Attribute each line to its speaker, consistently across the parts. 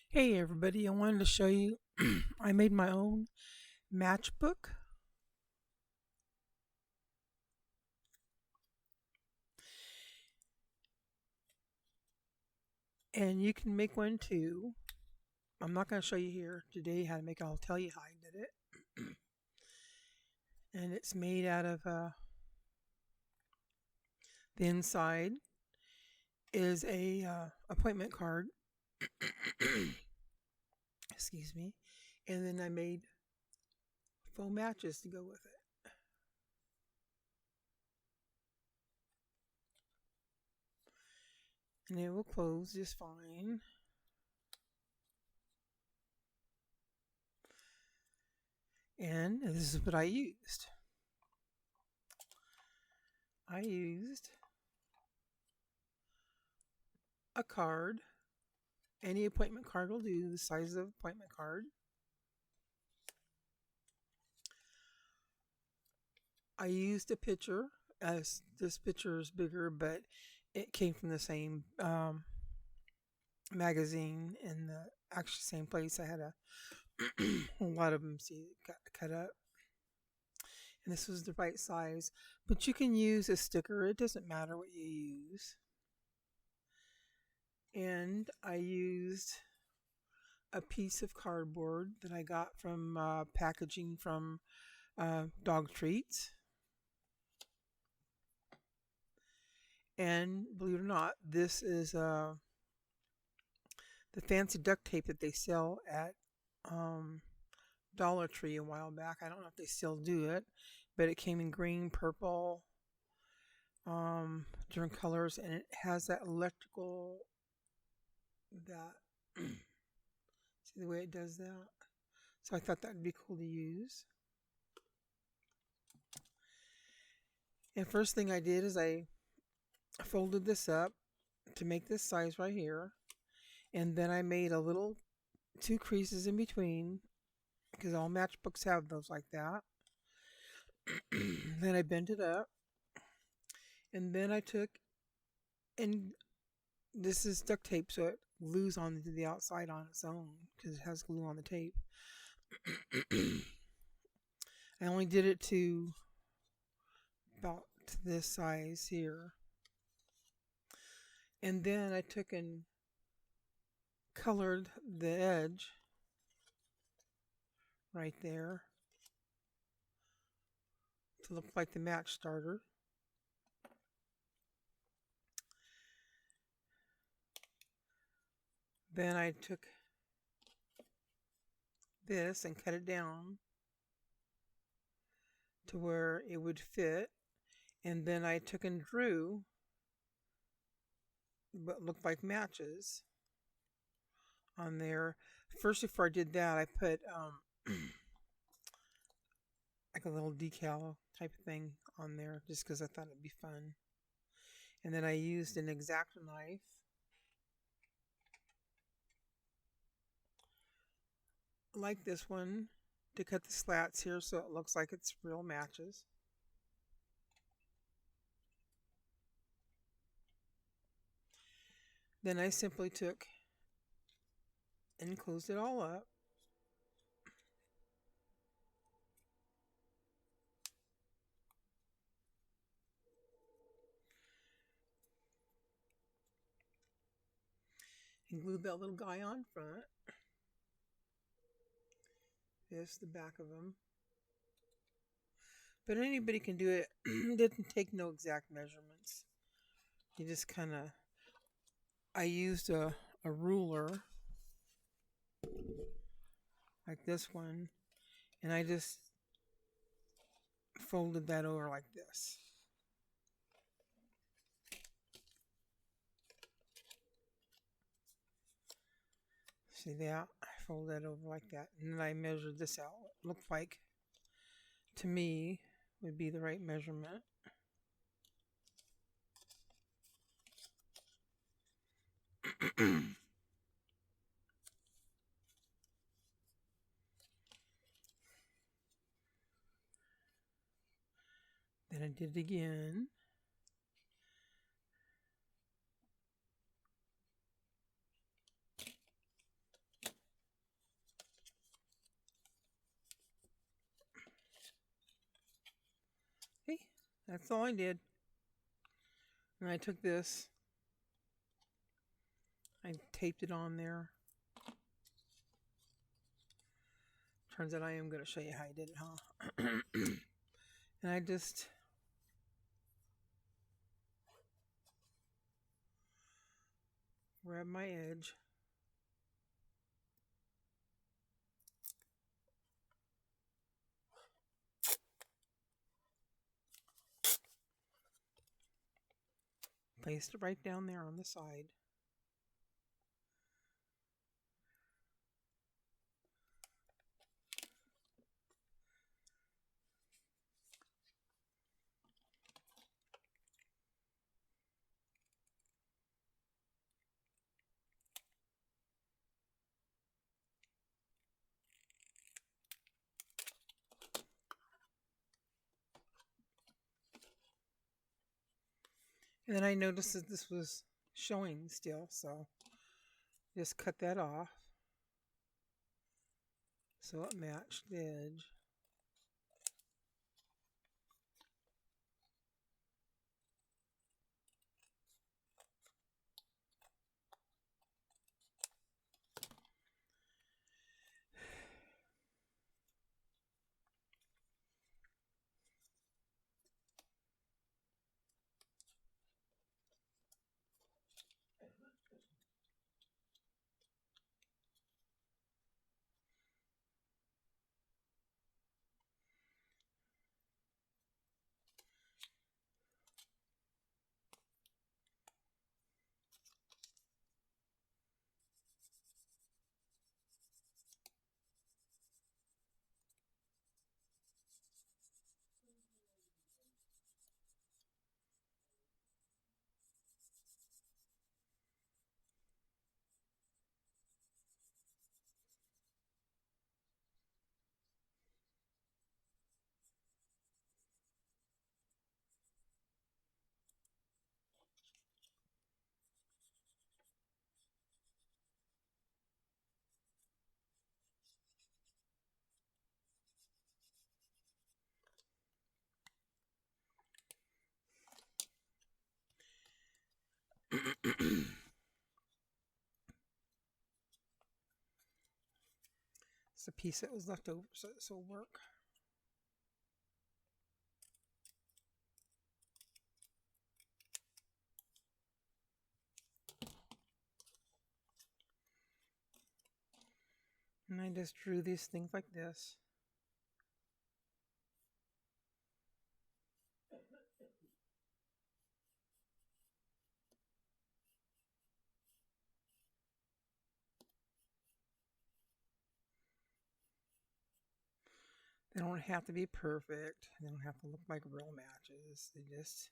Speaker 1: Hey everybody, I wanted to show you I made my own matchbook, and you can make one too. I'm not going to show you here today how to make it. I'll tell you how I did it. And it's made out of the inside is a appointment card. Excuse me. And then I made faux matches to go with it. And it will close just fine. And this is what I used. I used a card. Any appointment card will do, the size of appointment card. I used a picture. As this picture is bigger, but it came from the same magazine in the actually same place. I had a lot of them. See, got cut up, and this was the right size. But you can use a sticker. It doesn't matter what you use. And I used a piece of cardboard that I got from packaging from dog treats. And believe it or not, this is the fancy duct tape that they sell at um, Dollar Tree a while back. I don't know if they still do it, but it came in green, purple, different colors, and it has that electrical that see the way it does that. So I thought that would be cool to use. And first thing I did is I folded this up to make this size right here, and then I made a little two creases in between because all matchbooks have those like that. Then I bent it up, and then I took and this is duct tape, so it glues onto the outside on its own because it has glue on the tape. I only did it to about this size here, and then I took and colored the edge right there to look like the match starter. Then I took this and cut it down to where it would fit, and then I took and drew what looked like matches on there. First, before I did that, I put like a little decal type of thing on there just because I thought it'd be fun. And then I used an X-Acto knife like this one to cut the slats here so it looks like it's real matches. Then I simply took and closed it all up. And glued that little guy on front. This the back of him. But anybody can do it. It didn't take no exact measurements. You just kind of, I used a ruler like this one, and I just folded that over like this. See that? I fold that over like that, and then I measured this out. What it looked like to me would be the right measurement. Then I did it again. That's all I did. And I took this, I taped it on there. Turns out I am going to show you how I did it, huh? And I just grab my edge. Placed it right down there on the side. And then I noticed that this was showing still, so just cut that off so it matched the edge. It's a piece that was left over, so this will work. And I just drew these things like this. They don't have to be perfect. They don't have to look like real matches. They just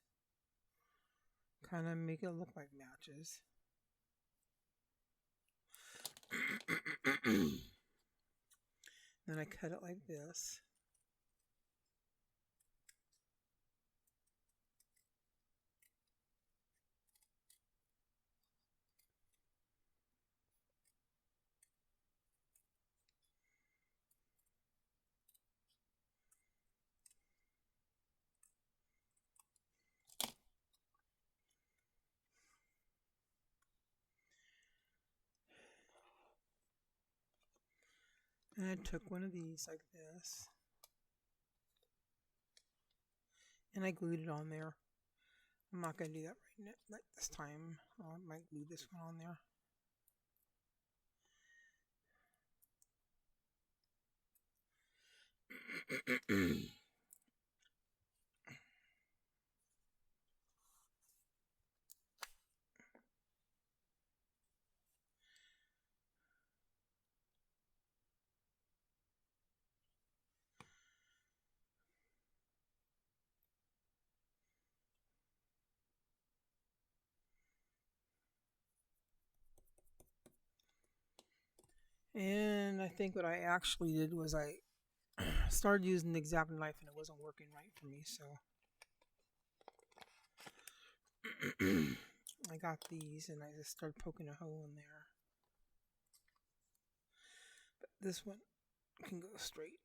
Speaker 1: kind of make it look like matches. Then I cut it like this. And I took one of these like this. And I glued it on there. I'm not going to do that right now, like this time. I might glue this one on there. And I think what I actually did was I started using the X-Acto knife and it wasn't working right for me, so I got these and I just started poking a hole in there. But this one can go straight.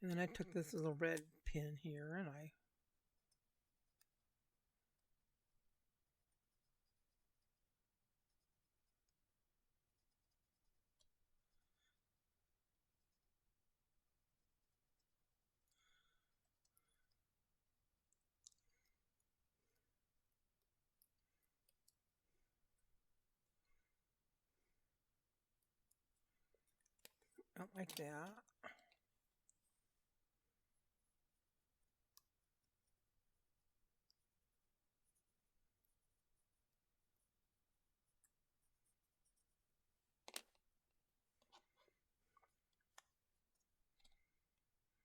Speaker 1: And then I took this little red pin here and I out like that.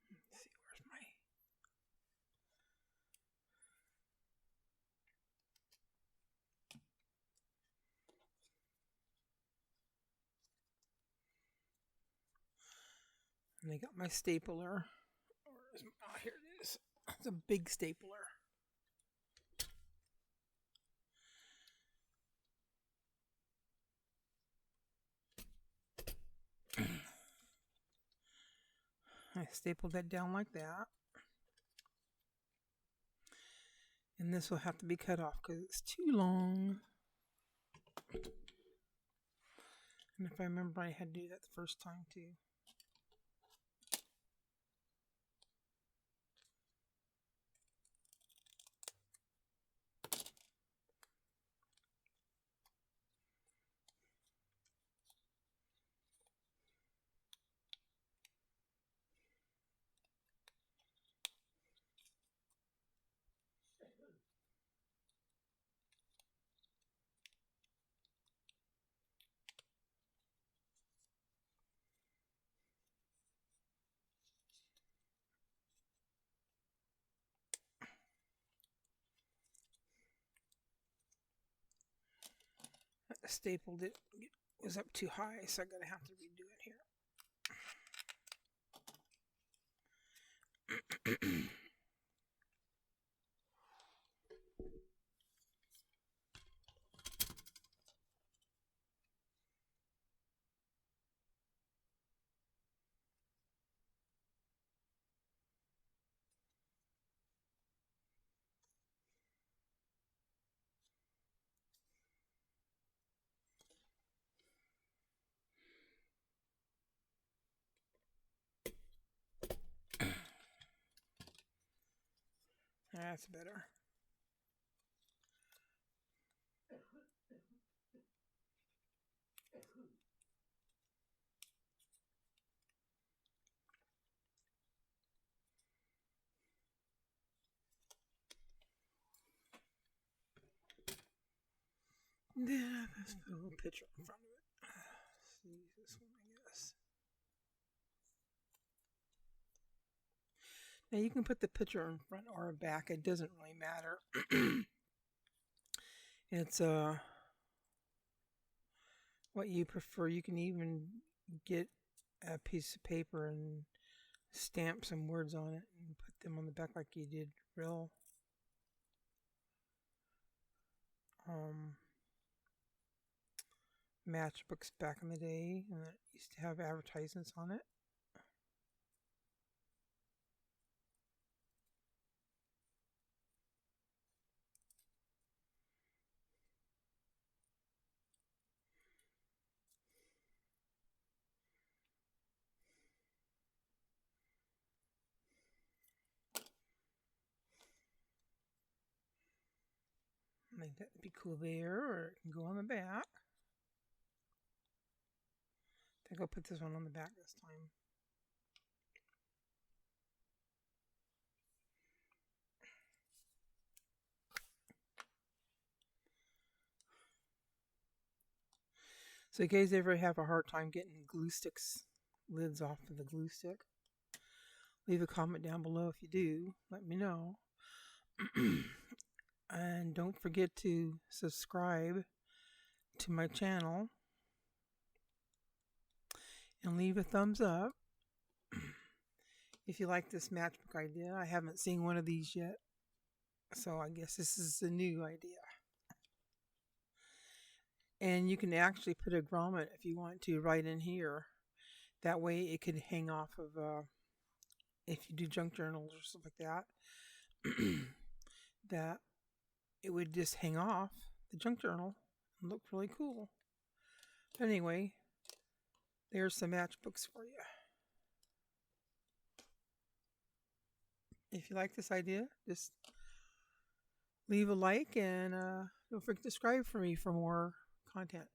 Speaker 1: Let's see, where's my... And I got my stapler. Oh, here it is. It's a big stapler. I stapled that down like that. And this will have to be cut off because it's too long. And if I remember, I had to do that the first time too. I stapled it. It was up too high, so I'm going to have to redo it here. That's better. Then let's put a little picture in front of it. See this one, I guess. Now you can put the picture in front or back. It doesn't really matter. It's what you prefer. You can even get a piece of paper and stamp some words on it and put them on the back like you did real matchbooks back in the day, and it used to have advertisements on it. I think that'd be cool there, or it can go on the back. I think I'll put this one on the back this time. So you guys ever have a hard time getting glue sticks lids off of the glue stick? Leave a comment down below if you do. Let me know. And don't forget to subscribe to my channel and leave a thumbs up if you like this matchbook idea. I haven't seen one of these yet, so I guess this is a new idea. And you can actually put a grommet if you want to right in here. That way it could hang off of if you do junk journals or stuff like that, that it would just hang off the junk journal and look really cool. But anyway, there's some matchbooks for you. If you like this idea, just leave a like and don't forget to subscribe for me for more content.